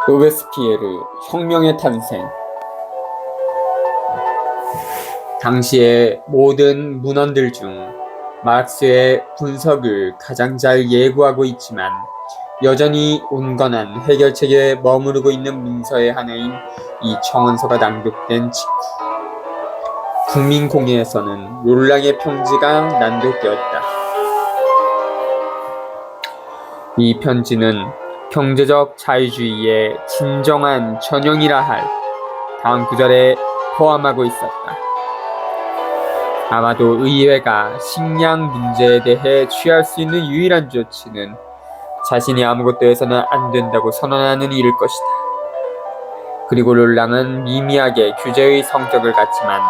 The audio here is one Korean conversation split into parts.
로베스피에르 혁명의 탄생. 당시의 모든 문헌들 중 마르크스의 분석을 가장 잘 예고하고 있지만 여전히 온건한 해결책에 머무르고 있는 문서의 하나인 이 청원서가 낭독된 직후 국민공회에서는 롤랑의 편지가 낭독되었다. 이 편지는 경제적 자유주의의 진정한 전형이라 할 다음 구절에 포함하고 있었다. 아마도 의회가 식량 문제에 대해 취할 수 있는 유일한 조치는 자신이 아무것도 해서는 안 된다고 선언하는 일일 것이다. 그리고 롤랑은 미미하게 규제의 성격을 갖지만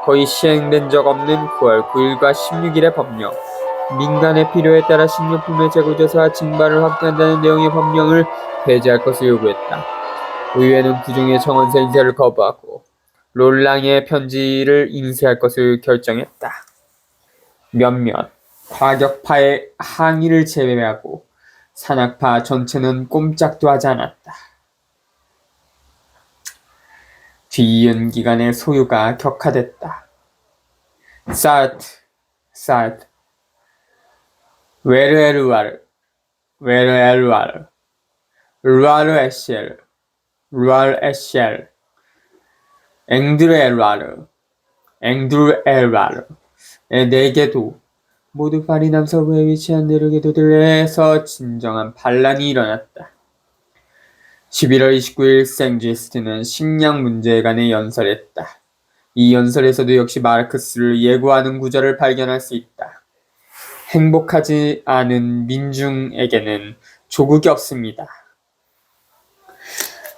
거의 시행된 적 없는 9월 9일과 16일의 법령, 민간의 필요에 따라 식료품의 재고조사와 증발을 확대한다는 내용의 법령을 폐지할 것을 요구했다. 의회는 구중의 청원서 인쇄를 거부하고 롤랑의 편지를 인쇄할 것을 결정했다. 몇몇 과격파의 항의를 제외하고 산악파 전체는 꼼짝도 하지 않았다. 뒤이은 기간의 소요가 격화됐다. 사르트, 웨르에르와르, 루아르에시엘, 앵드르에르와르의 네 개도 모두 파리 남서부에 위치한 네르게도들에서 진정한 반란이 일어났다. 11월 29일 생지스트는 식량 문제에 관해 연설했다. 이 연설에서도 역시 마르크스를 예고하는 구절을 발견할 수 있다. 행복하지 않은 민중에게는 조국이 없습니다.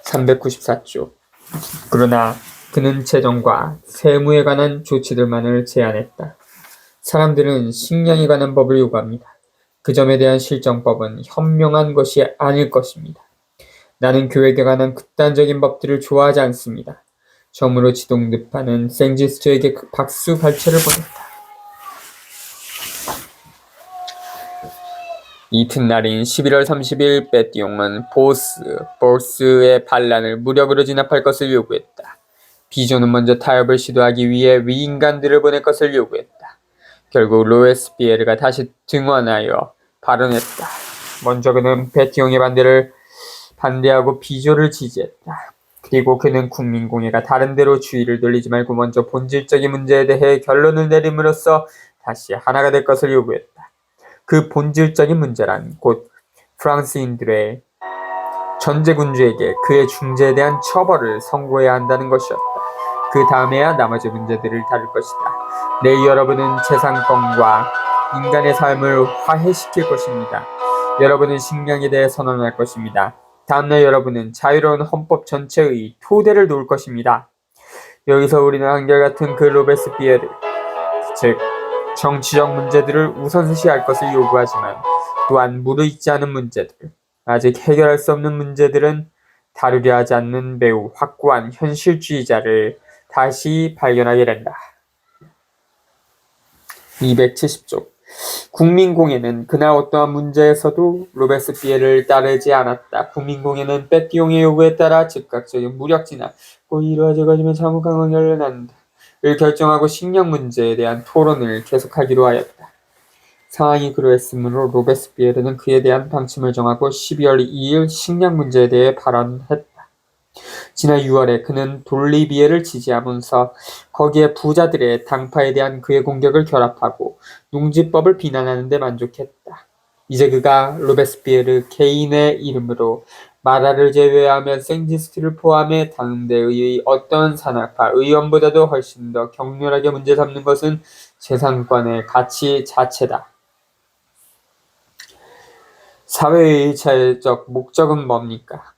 394조. 그러나 그는 재정과 세무에 관한 조치들만을 제안했다. 사람들은 식량에 관한 법을 요구합니다. 그 점에 대한 실정법은 현명한 것이 아닐 것입니다. 나는 교육에 관한 극단적인 법들을 좋아하지 않습니다. 점으로 지동급하는 생지스트에게 박수 발차를 보냈다. 이튿날인 11월 30일 베띠옹은 보스의 반란을 무력으로 진압할 것을 요구했다. 비조는 먼저 타협을 시도하기 위해 위인관들을 보낼 것을 요구했다. 결국 로베스피에르가 다시 등원하여 발언했다. 먼저 그는 베띠옹의 반대하고 비조를 지지했다. 그리고 그는 국민공회가 다른 데로 주의를 돌리지 말고 먼저 본질적인 문제에 대해 결론을 내림으로써 다시 하나가 될 것을 요구했다. 그 본질적인 문제란 곧 프랑스인들의 전제군주에게 그의 중재에 대한 처벌을 선고해야 한다는 것이었다. 그 다음에야 나머지 문제들을 다룰 것이다. 내일 여러분은 재산권과 인간의 삶을 화해시킬 것입니다. 여러분은 식량에 대해 선언할 것입니다. 다음날 여러분은 자유로운 헌법 전체의 토대를 놓을 것입니다. 여기서 우리는 한결같은 그 로베스피에르, 즉 정치적 문제들을 우선시할 것을 요구하지만 또한 무르익지 않은 문제들, 아직 해결할 수 없는 문제들은 다루려 하지 않는 매우 확고한 현실주의자를 다시 발견하게 된다. 270조. 국민공회는 그날 어떠한 문제에서도 로베스피에르를 따르지 않았다. 국민공회는 베띠옹의 요구에 따라 즉각적인 무력 진압, 꼭 이루어질 것이면 참혹 강화를 열난다. 를 결정하고 식량 문제에 대한 토론을 계속하기로 하였다. 상황이 그러했으므로 로베스피에르는 그에 대한 방침을 정하고 12월 2일 식량 문제에 대해 발언했다. 지난 6월에 그는 돌리비에를 지지하면서 거기에 부자들의 당파에 대한 그의 공격을 결합하고 농지법을 비난하는 데 만족했다. 이제 그가 로베스피에르 개인의 이름으로 마라를 제외하면 생지스트를 포함해 당대의 어떤 산악파 의원보다도 훨씬 더 격렬하게 문제 삼는 것은 재산권의 가치 자체다. 사회의 일차적 목적은 뭡니까?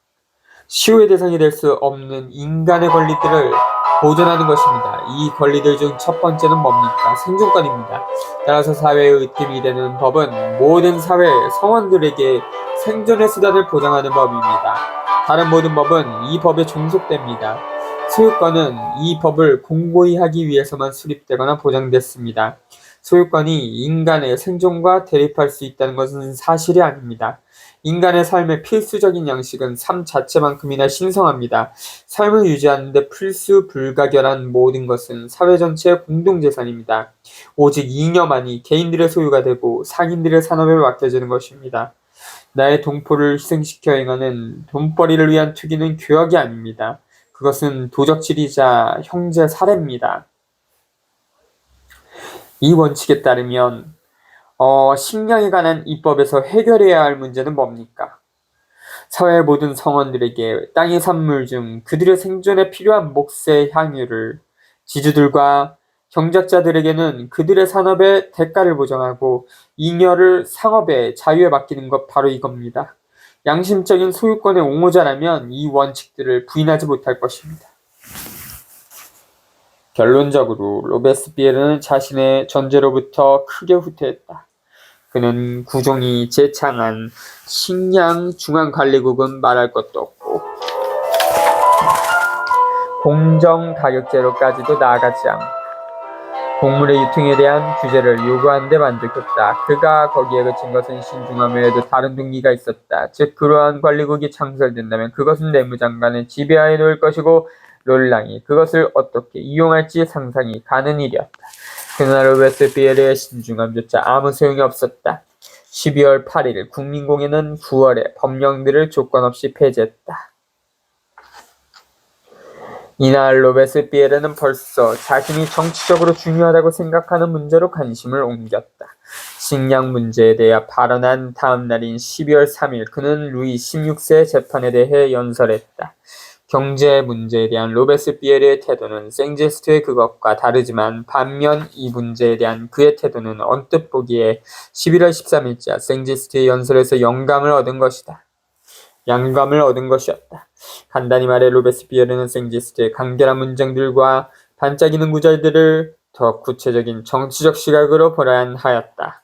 시효의 대상이 될 수 없는 인간의 권리들을 보존하는 것입니다. 이 권리들 중 첫 번째는 뭡니까? 생존권입니다. 따라서 사회의 으뜸이 되는 법은 모든 사회 성원들에게 생존의 수단을 보장하는 법입니다. 다른 모든 법은 이 법에 종속됩니다. 소유권은 이 법을 공고히 하기 위해서만 수립되거나 보장됐습니다. 소유권이 인간의 생존과 대립할 수 있다는 것은 사실이 아닙니다. 인간의 삶의 필수적인 양식은 삶 자체만큼이나 신성합니다. 삶을 유지하는 데 필수 불가결한 모든 것은 사회 전체의 공동재산입니다. 오직 잉여만이 개인들의 소유가 되고 상인들의 산업에 맡겨지는 것입니다. 나의 동포를 희생시켜 행하는 돈벌이를 위한 투기는 교역이 아닙니다. 그것은 도적질이자 형제 살해입니다. 이 원칙에 따르면 식량에 관한 입법에서 해결해야 할 문제는 뭡니까? 사회의 모든 성원들에게 땅의 산물 중 그들의 생존에 필요한 몫의 향유를, 지주들과 경작자들에게는 그들의 산업의 대가를 보장하고 잉여를 상업의 자유에 맡기는 것, 바로 이겁니다. 양심적인 소유권의 옹호자라면 이 원칙들을 부인하지 못할 것입니다. 결론적으로 로베스피에르는 자신의 전제로부터 크게 후퇴했다. 그는 구종이 재창한 식량 중앙관리국은 말할 것도 없고 공정가격제로까지도 나아가지 않고 곡물의 유통에 대한 규제를 요구하는 데 만족했다. 그가 거기에 그친 것은 신중함 외에도 다른 동기가 있었다. 즉 그러한 관리국이 창설된다면 그것은 내무장관의 지배하에 놓일 것이고 롤랑이 그것을 어떻게 이용할지 상상이 가는 일이었다. 그러나 로베스피에르의 신중함조차 아무 소용이 없었다. 12월 8일 국민공회는 9월에 법령들을 조건 없이 폐지했다. 이날 로베스피에르는 벌써 자신이 정치적으로 중요하다고 생각하는 문제로 관심을 옮겼다. 식량 문제에 대해 발언한 다음 날인 12월 3일 그는 루이 16세 재판에 대해 연설했다. 경제 문제에 대한 로베스피에르의 태도는 생제스트의 그것과 다르지만 반면 이 문제에 대한 그의 태도는 언뜻 보기에 11월 13일자 생제스트의 연설에서 영감을 얻은 것이었다. 간단히 말해 로베스피에르는 생제스트의 간결한 문장들과 반짝이는 구절들을 더 구체적인 정치적 시각으로 보아야 하였다.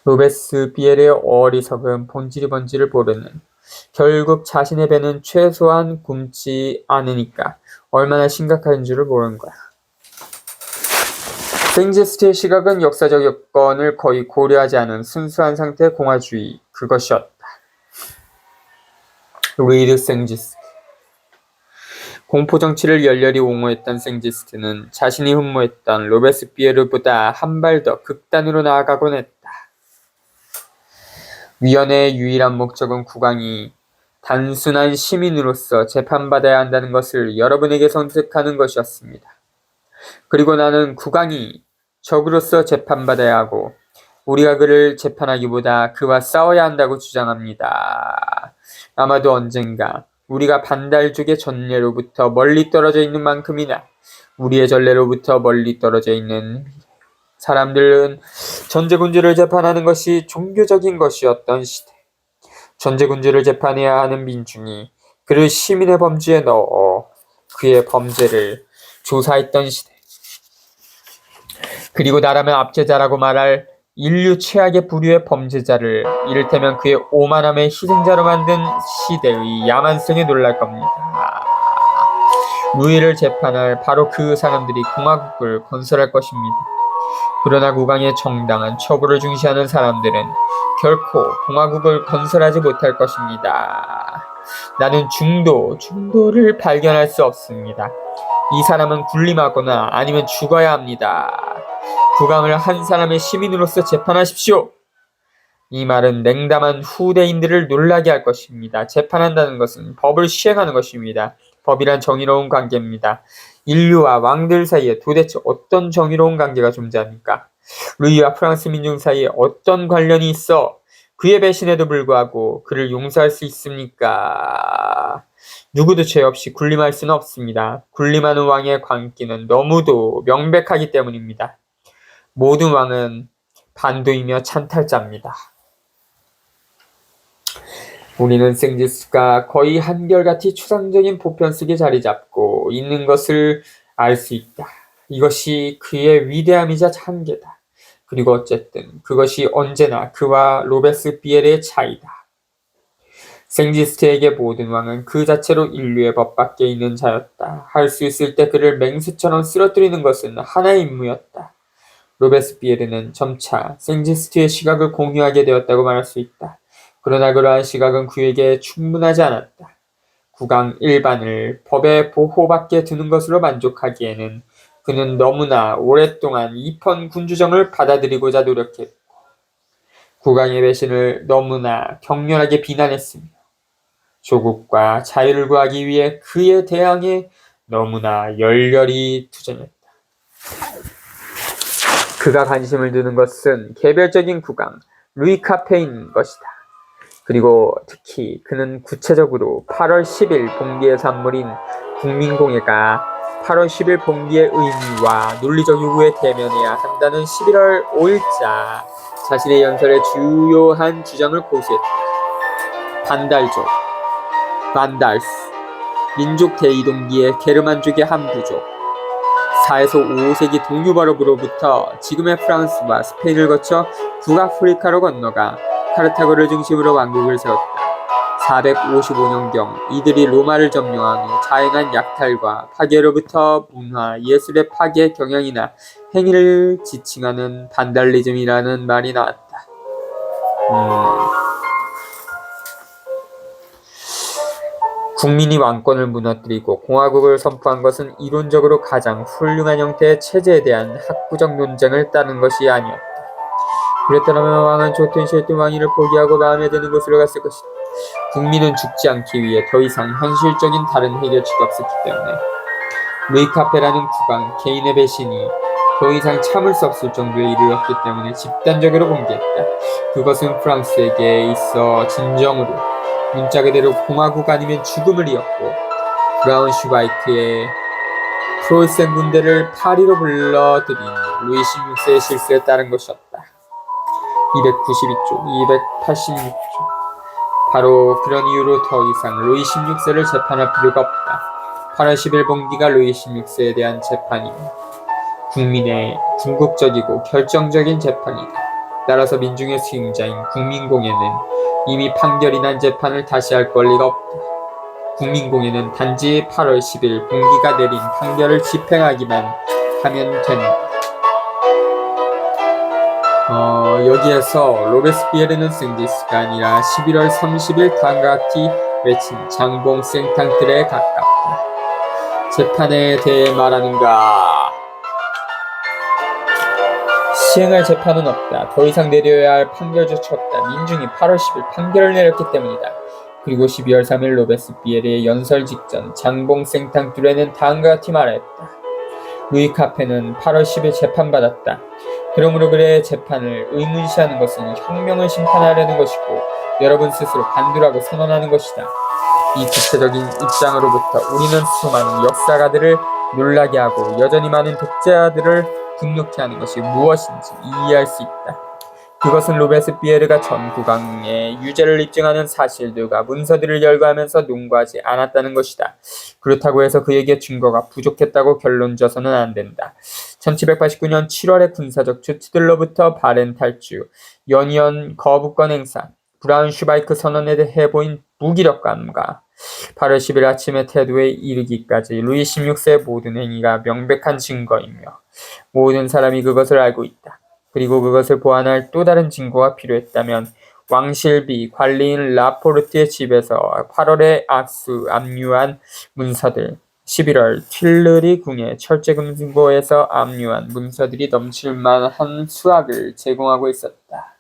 로베스피에르의 어리석은 본질이 뭔지를 모르는, 결국 자신의 배는 최소한 굶지 않으니까 얼마나 심각한 줄을 모르는 거야. 생제스트의 시각은 역사적 여건을 거의 고려하지 않은 순수한 상태의 공화주의, 그것이었다. 리드 생지스트. 공포정치를 열렬히 옹호했던 생지스트는 자신이 흠모했던 로베스피에르보다 한 발 더 극단으로 나아가곤 했다. 위원회의 유일한 목적은 국왕이 단순한 시민으로서 재판받아야 한다는 것을 여러분에게 선택하는 것이었습니다. 그리고 나는 국왕이 적으로서 재판받아야 하고 우리가 그를 재판하기보다 그와 싸워야 한다고 주장합니다. 아마도 언젠가 우리가 반달족의 전례로부터 멀리 떨어져 있는 만큼이나 우리의 전례로부터 멀리 떨어져 있는 사람들은 전제군주를 재판하는 것이 종교적인 것이었던 시대, 전제군주를 재판해야 하는 민중이 그를 시민의 범주에 넣어 그의 범죄를 조사했던 시대, 그리고 나라면 압제자라고 말할 인류 최악의 부류의 범죄자를 이를테면 그의 오만함의 희생자로 만든 시대의 야만성에 놀랄 겁니다. 루이를 재판할 바로 그 사람들이 공화국을 건설할 것입니다. 그러나 국왕의 정당한 처벌을 중시하는 사람들은 결코 공화국을 건설하지 못할 것입니다. 나는 중도를 발견할 수 없습니다. 이 사람은 군림하거나 아니면 죽어야 합니다. 국왕을 한 사람의 시민으로서 재판하십시오. 이 말은 냉담한 후대인들을 놀라게 할 것입니다. 재판한다는 것은 법을 시행하는 것입니다. 법이란 정의로운 관계입니다. 인류와 왕들 사이에 도대체 어떤 정의로운 관계가 존재합니까? 루이와 프랑스 민중 사이에 어떤 관련이 있어 그의 배신에도 불구하고 그를 용서할 수 있습니까? 누구도 죄 없이 군림할 수는 없습니다. 군림하는 왕의 광기는 너무도 명백하기 때문입니다. 모든 왕은 반도이며 찬탈자입니다. 우리는 생지스가 거의 한결같이 추상적인 보편 속에 자리 잡고 있는 것을 알 수 있다. 이것이 그의 위대함이자 한계다. 그리고 어쨌든 그것이 언제나 그와 로베스피에르의 차이다. 생지스트에게 모든 왕은 그 자체로 인류의 법 밖에 있는 자였다. 할 수 있을 때 그를 맹수처럼 쓰러뜨리는 것은 하나의 임무였다. 로베스피에르는 점차 생지스트의 시각을 공유하게 되었다고 말할 수 있다. 그러나 그러한 시각은 그에게 충분하지 않았다. 국왕 일반을 법의 보호밖에 두는 것으로 만족하기에는 그는 너무나 오랫동안 이펀 군주정을 받아들이고자 노력했고 국왕의 배신을 너무나 격렬하게 비난했으며 조국과 자유를 구하기 위해 그에 대항해 너무나 열렬히 투쟁했다. 그가 관심을 두는 것은 개별적인 국왕 루이 카페인 것이다. 그리고 특히 그는 구체적으로 8월 10일 봉기의 산물인 국민공예가 8월 10일 봉기의 의미와 논리적 요구에 대면해야 한다는 11월 5일자 자신의 연설의 주요한 주장을 고수했다. 반달족, 반달스, 민족 대이동기의 게르만족의 한 부족, 4에서 5세기 동유바로부로부터 지금의 프랑스와 스페인을 거쳐 북아프리카로 건너가 카르타고를 중심으로 왕국을 세웠다. 455년경 이들이 로마를 점령한 후 자행한 약탈과 파괴로부터 문화, 예술의 파괴 경향이나 행위를 지칭하는 반달리즘이라는 말이 나왔다. 국민이 왕권을 무너뜨리고 공화국을 선포한 것은 이론적으로 가장 훌륭한 형태의 체제에 대한 학구적 논쟁을 따른 것이 아니었다. 그랬더라면 왕은 좋든 싫든 왕위를 포기하고 마음에 드는 곳으로 갔을 것이다. 국민은 죽지 않기 위해 더 이상 현실적인 다른 해결책이 없었기 때문에 루이 카페라는 국왕 개인의 배신이 더 이상 참을 수 없을 정도에 이르렀기 때문에 집단적으로 공개했다. 그것은 프랑스에게 있어 진정으로 문자 그대로 공화국 아니면 죽음을 이었고 브라운슈바이크의 프로이센 군대를 파리로 불러들인 루이 16세의 실수에 따른 것이었다. 292쪽, 286쪽. 바로 그런 이유로 더 이상 루이 16세를 재판할 필요가 없다. 8월 10일 봉기가 루이 16세에 대한 재판이며 국민의 궁극적이고 결정적인 재판이다. 따라서 민중의 수행자인 국민공예는 이미 판결이 난 재판을 다시 할 권리가 없다. 국민공예는 단지 8월 10일 봉기가 내린 판결을 집행하기만 하면 된다. 여기에서 로베스피에르는 생지스가 아니라 11월 30일 다음과 같이 외친 장봉 생탕틀에 가깝다. 재판에 대해 말하는가? 시행할 재판은 없다. 더 이상 내려야 할 판결조차 없다. 민중이 8월 10일 판결을 내렸기 때문이다. 그리고 12월 3일 로베스피에르의 연설 직전 장봉 생탕틀에는 다음과 같이 말했다. 루이 카페는 8월 10일 재판받았다. 그러므로 그의 재판을 의문시하는 것은 혁명을 심판하려는 것이고 여러분 스스로 반대라고 선언하는 것이다. 이 구체적인 입장으로부터 우리는 수많은 역사가들을 놀라게 하고 여전히 많은 독재자들을 분노케 하는 것이 무엇인지 이해할 수 있다. 그것은 로베스피에르가 전 국왕의 유죄를 입증하는 사실들과 문서들을 열거하면서 논거하지 않았다는 것이다. 그렇다고 해서 그에게 증거가 부족했다고 결론져서는 안 된다. 1789년 7월의 군사적 조치들로부터 바렌 탈주, 연이은 거부권 행사, 브라운슈바이크 선언에 대해 보인 무기력감과 8월 10일 아침의 태도에 이르기까지 루이 16세의 모든 행위가 명백한 증거이며 모든 사람이 그것을 알고 있다. 그리고 그것을 보완할 또 다른 증거가 필요했다면 왕실비 관리인 라포르트의 집에서 8월에 압류한 문서들, 11월 튠르리 궁의 철제금고에서 압류한 문서들이 넘칠만한 수확을 제공하고 있었다.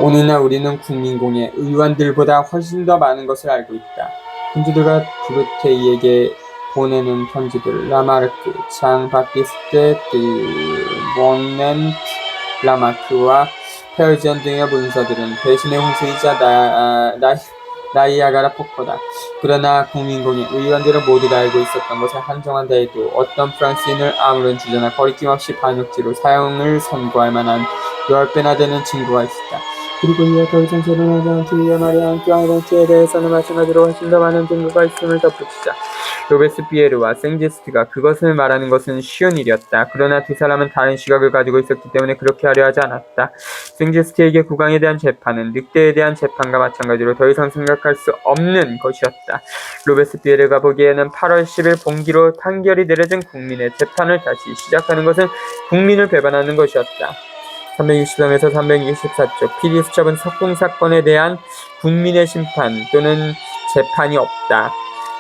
오늘날 우리는 국민공예 의원들보다 훨씬 더 많은 것을 알고 있다. 군주들과 브루테이에게 보내는 편지들, 라마르크, 장 바티스테 르몬넨트 라마크와 페르지안 등의 문서들은 배신의 홍수이자 나이아가라 폭포다. 그러나 국민공예 의원들은 모두 다 알고 있었던 것을 한정한다 해도 어떤 프랑스인을 아무런 주저나 거리낌 없이 반역죄로 사형을 선고할 만한 10배나 되는 증거가 있었다. 그리고 이에 더 이상 재론하지 않기 위해 말이 앙뚜아네트에 대해서는 마찬가지로 훨씬 더 많은 증거가 있음을 덧붙이자. 로베스피에르와 생제스트가 그것을 말하는 것은 쉬운 일이었다. 그러나 두 사람은 다른 시각을 가지고 있었기 때문에 그렇게 하려 하지 않았다. 생제스트에게 국왕에 대한 재판은 늑대에 대한 재판과 마찬가지로 더 이상 생각할 수 없는 것이었다. 로베스피에르가 보기에는 8월 10일 봉기로 판결이 내려진 국민의 재판을 다시 시작하는 것은 국민을 배반하는 것이었다. 363에서 364쪽 피디수첩은 석궁사건에 대한 국민의 심판 또는 재판이 없다.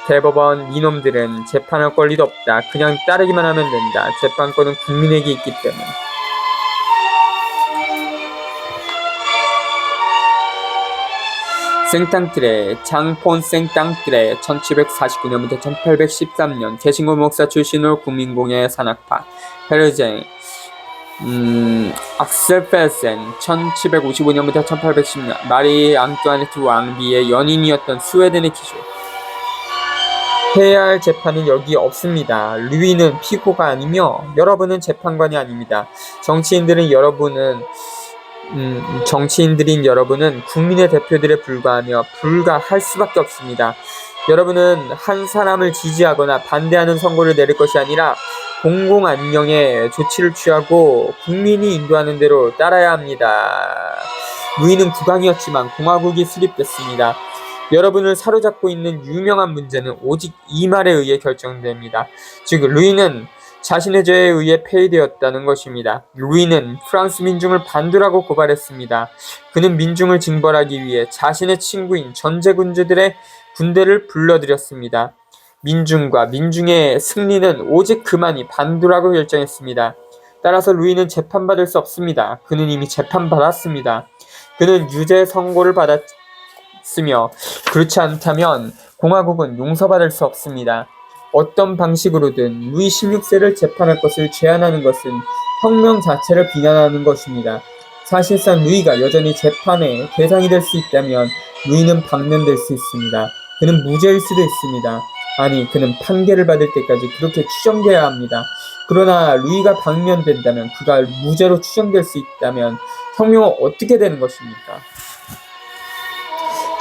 대법원 이놈들은 재판할 권리도 없다. 그냥 따르기만 하면 된다. 재판권은 국민에게 있기 때문에. 생땅트레, 장폰 생땅트레 1749년부터 1813년 개신교 목사 출신으로 국민공예 산악파 헤르쟁 악셀펠센 1755년부터 1810년 마리 앙뚜아네트 왕비의 연인이었던 스웨덴의 기조. 해야 할 재판은 여기 없습니다. 루이는 피고가 아니며 여러분은 재판관이 아닙니다. 정치인들인 여러분은 국민의 대표들에 불과할 수밖에 없습니다. 여러분은 한 사람을 지지하거나 반대하는 선고를 내릴 것이 아니라 공공 안녕에 조치를 취하고 국민이 인도하는 대로 따라야 합니다. 루이는 국왕이었지만 공화국이 수립됐습니다. 여러분을 사로잡고 있는 유명한 문제는 오직 이 말에 의해 결정됩니다. 즉 루이는 자신의 죄에 의해 폐위되었다는 것입니다. 루이는 프랑스 민중을 반두라고 고발했습니다. 그는 민중을 징벌하기 위해 자신의 친구인 전제군주들의 군대를 불러들였습니다. 민중과 민중의 승리는 오직 그만이 반두라고 결정했습니다. 따라서 루이는 재판받을 수 없습니다. 그는 이미 재판받았습니다. 그는 유죄 선고를 받았으며 그렇지 않다면 공화국은 용서받을 수 없습니다. 어떤 방식으로든 루이 16세를 재판할 것을 제안하는 것은 혁명 자체를 비난하는 것입니다. 사실상 루이가 여전히 재판의 대상이 될 수 있다면 루이는 방면될 수 있습니다. 그는 무죄일 수도 있습니다. 아니, 그는 판결을 받을 때까지 그렇게 추정되어야 합니다. 그러나 루이가 방면된다면, 그가 무죄로 추정될 수 있다면 혁명은 어떻게 되는 것입니까?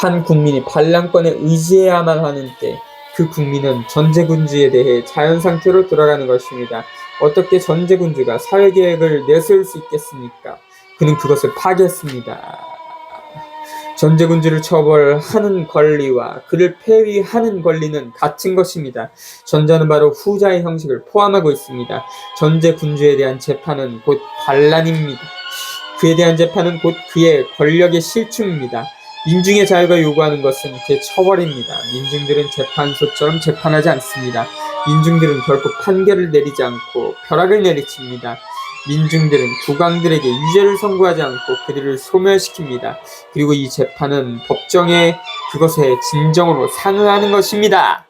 한 국민이 반란권에 의지해야만 하는 때 그 국민은 전제군주에 대해 자연상태로 돌아가는 것입니다. 어떻게 전제군주가 사회계획을 내세울 수 있겠습니까? 그는 그것을 파괴했습니다. 전제군주를 처벌하는 권리와 그를 폐위하는 권리는 같은 것입니다. 전자는 바로 후자의 형식을 포함하고 있습니다. 전제군주에 대한 재판은 곧 반란입니다. 그에 대한 재판은 곧 그의 권력의 실충입니다. 민중의 자유가 요구하는 것은 그 처벌입니다. 민중들은 재판소처럼 재판하지 않습니다. 민중들은 결코 판결을 내리지 않고 벼락을 내리칩니다. 민중들은 국왕들에게 유죄를 선고하지 않고 그들을 소멸시킵니다. 그리고 이 재판은 법정에 그것에 진정으로 상응하는 것입니다.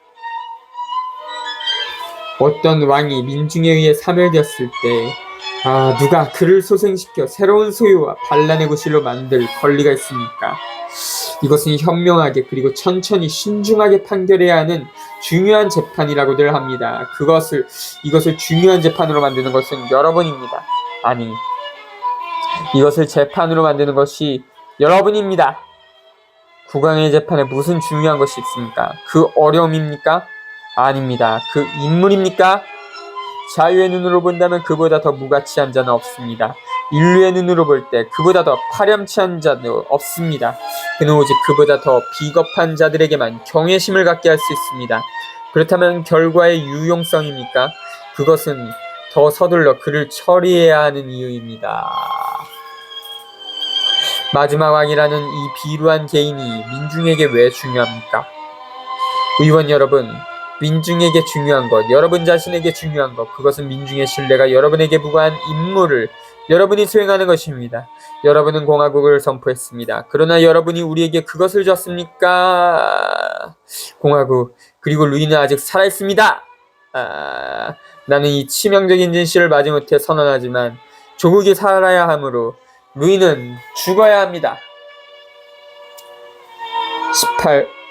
어떤 왕이 민중에 의해 사멸되었을 때 누가 그를 소생시켜 새로운 소유와 반란의 구실로 만들 권리가 있습니까? 이것은 현명하게 그리고 천천히 신중하게 판결해야 하는 중요한 재판이라고들 합니다. 이것을 중요한 재판으로 만드는 것은 여러분입니다. 아니, 이것을 재판으로 만드는 것이 여러분입니다. 국왕의 재판에 무슨 중요한 것이 있습니까? 그 어려움입니까? 아닙니다. 그 인물입니까? 자유의 눈으로 본다면 그보다 더 무가치한 자는 없습니다. 인류의 눈으로 볼 때 그보다 더 파렴치한 자는 없습니다. 그는 오직 그보다 더 비겁한 자들에게만 경외심을 갖게 할 수 있습니다. 그렇다면 결과의 유용성입니까? 그것은 더 서둘러 그를 처리해야 하는 이유입니다. 마지막 왕이라는 이 비루한 개인이 민중에게 왜 중요합니까? 의원 여러분, 민중에게 중요한 것, 여러분 자신에게 중요한 것, 그것은 민중의 신뢰가 여러분에게 부과한 임무를 여러분이 수행하는 것입니다. 여러분은 공화국을 선포했습니다. 그러나 여러분이 우리에게 그것을 줬습니까? 공화국, 그리고 루이는 아직 살아있습니다. 나는 이 치명적인 진실을 마지못해 선언하지만 조국이 살아야 하므로 루이는 죽어야 합니다. 18.